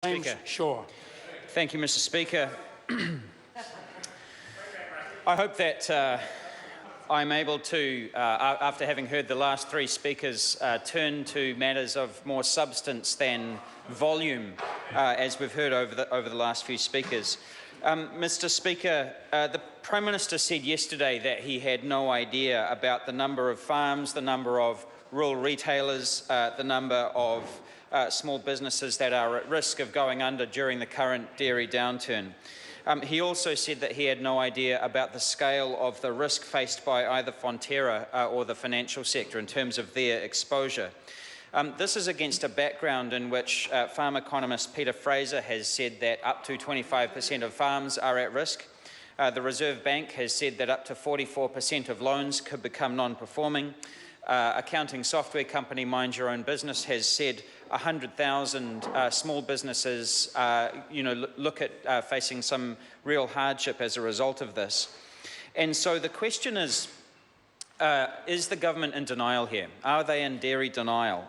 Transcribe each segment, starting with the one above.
Speaker. Sure. Thank you, Mr. Speaker. I hope that I'm able to, after having heard the last three speakers, turn to matters of more substance than volume, as we've heard over the last few speakers. Mr. Speaker, the Prime Minister said yesterday that he had no idea about the number of farms, the number of rural retailers, the number of small businesses that are at risk of going under during the current dairy downturn. He also said that he had no idea about the scale of the risk faced by either Fonterra or the financial sector in terms of their exposure. This is against a background in which farm economist Peter Fraser has said that up to 25% of farms are at risk. The Reserve Bank has said that up to 44% of loans could become non-performing. Accounting software company Mind Your Own Business has said 100,000 small businesses look at facing some real hardship as a result of this. And so the question is the government in denial here? Are they in dairy denial?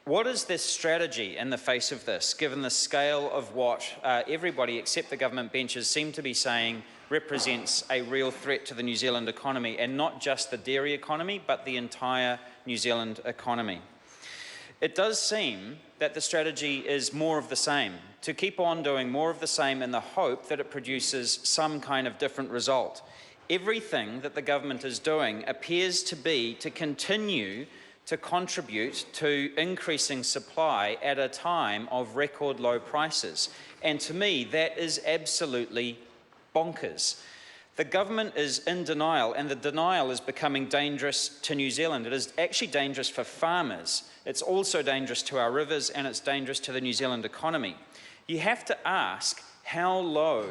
What is this strategy in the face of this, given the scale of what everybody except the government benches seem to be saying represents a real threat to the New Zealand economy, and not just the dairy economy, but the entire New Zealand economy? It does seem that the strategy is more of the same, to keep on doing more of the same in the hope that it produces some kind of different result. Everything that the government is doing appears to be to continue to contribute to increasing supply at a time of record low prices. And to me, that is absolutely bonkers. The government is in denial, and the denial is becoming dangerous to New Zealand. It is actually dangerous for farmers. It's also dangerous to our rivers, and it's dangerous to the New Zealand economy. You have to ask how low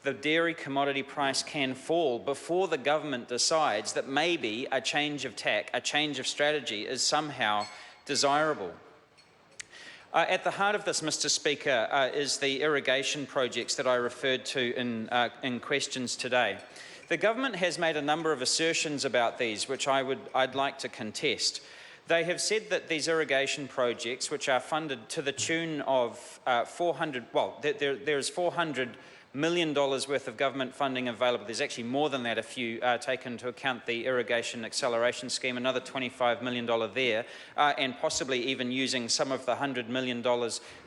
the dairy commodity price can fall before the government decides that maybe a change of tack, a change of strategy is somehow desirable. At the heart of this, Mr. Speaker, is the irrigation projects that I referred to in questions today. The government has made a number of assertions about these, which I'd like to contest. They have said that these irrigation projects, which are funded to the tune of there's $400 million worth of government funding available. There's actually more than that if you take into account the irrigation acceleration scheme, another $25 million there, and possibly even using some of the $100 million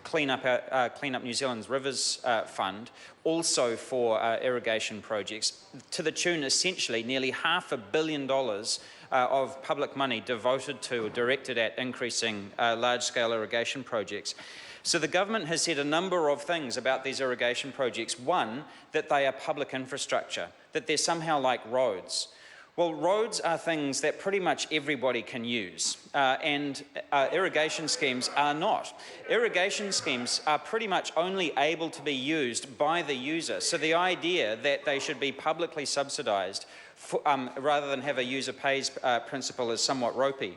Clean Up New Zealand's Rivers Fund, also for irrigation projects, to the tune essentially nearly $500 million of public money devoted to or directed at increasing large-scale irrigation projects. So the government has said a number of things about these irrigation projects. One, that they are public infrastructure, that they're somehow like roads. Well, roads are things that pretty much everybody can use, and irrigation schemes are not. Irrigation schemes are pretty much only able to be used by the user. So the idea that they should be publicly subsidised rather than have a user pays principle is somewhat ropey.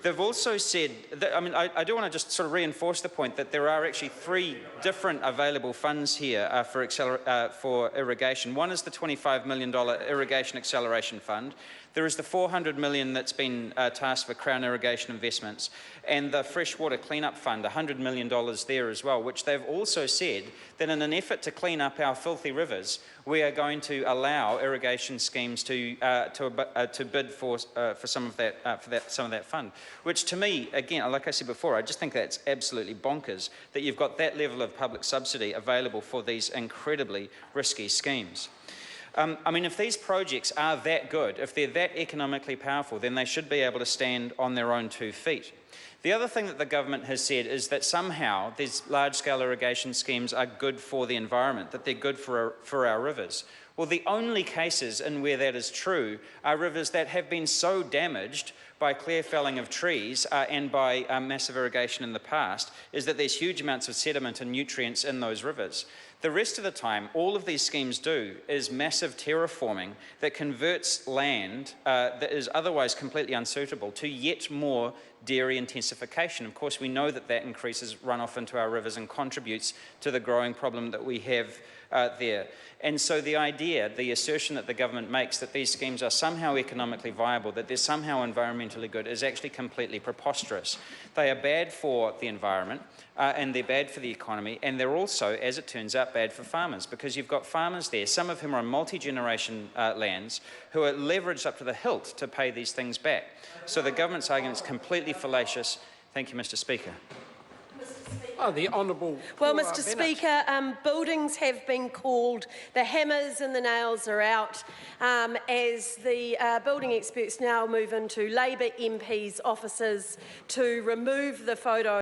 They've also said that, I do want to just sort of reinforce the point that there are actually three different available funds here for irrigation. One is the $25 million Irrigation Acceleration Fund. There is the $400 million that's been tasked for Crown Irrigation Investments, and the Freshwater Cleanup Fund, $100 million there as well, which they've also said that in an effort to clean up our filthy rivers, we are going to allow irrigation schemes to bid for some of that fund. Which to me, again, like I said before, I just think that's absolutely bonkers that you've got that level of public subsidy available for these incredibly risky schemes. If these projects are that good, if they're that economically powerful, then they should be able to stand on their own 2 feet. The other thing that the government has said is that somehow these large-scale irrigation schemes are good for the environment, that they're good for our rivers. Well, the only cases in where that is true are rivers that have been so damaged by clear felling of trees and by massive irrigation in the past, is that there's huge amounts of sediment and nutrients in those rivers. The rest of the time, all of these schemes do is massive terraforming that converts land that is otherwise completely unsuitable to yet more dairy intensification. Of course, we know that that increases runoff into our rivers and contributes to the growing problem that we have there. And so the idea, the assertion that the government makes that these schemes are somehow economically viable, that they're somehow environmentally good, is actually completely preposterous. They are bad for the environment and they're bad for the economy, and they're also, as it turns out, bad for farmers, because you've got farmers there, some of whom are on multi-generation lands, who are leveraged up to the hilt to pay these things back. So the government's argument is completely fallacious. Thank you, Mr. Speaker. Oh, the Honourable. Well, Mr. Speaker, buildings have been called. The hammers and the nails are out as the building experts now move into Labor MPs' offices to remove the photo